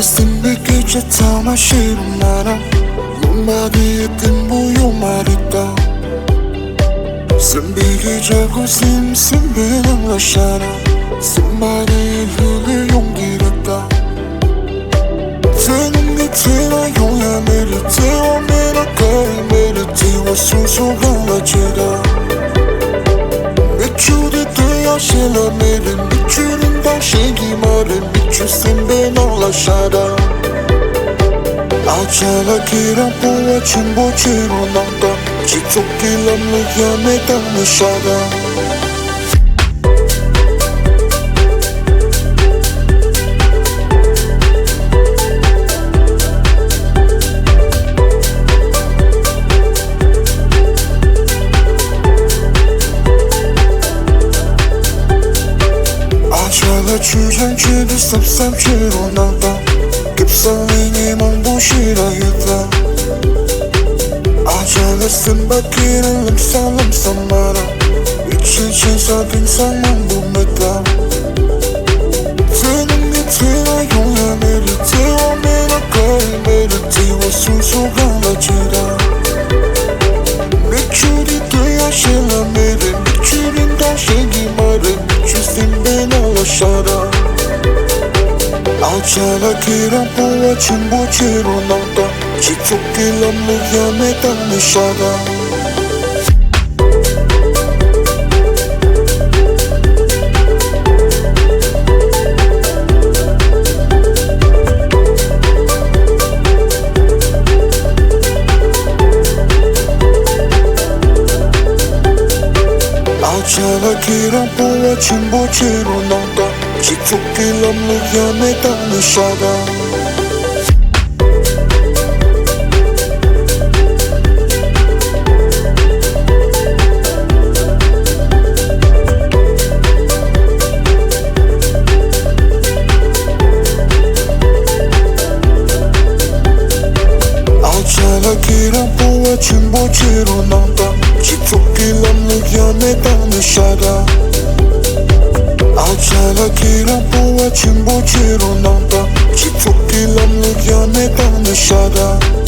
Simbikice tama shirumana Lumadi itimbuyo marita Simbikice kusim simbilang lashana Simbari lili yung girita Tenungi tina yung ya meriti wa mera kari meriti wa susugang lachida Michudi tuya shila merin Michurin da shigi marin Michu simbe nang lashada Achala kira puwa chimbo chiro nangda Chitoki lamlu ya metang nishada 주장 주도 쌉쌉 주로 나가 급성이니 멍부시라 유다 아자가 쓴바퀴는 람쌈 말아 미친 신사 빈상 멍부매다 드는 밑이나 용야 메리티와 메라까이 메리티와 수수가 나지다 미추리 돼야 실라 메리 미추린 다시기 말해 미추신 배나와 샤라 아차라 기라 보아 침보 치로 나다 지속기 람루야 메당 미샤다 아차라 기라 보아 침보 치로 나다 지속기 람루야 메당 미샤다 아차라 기라 보아 침보 치로 나다 지속기 람루야 메당 미샤다 아차라 기라 보아 침보 치로 나다 지속기 람루야 메당 미샤다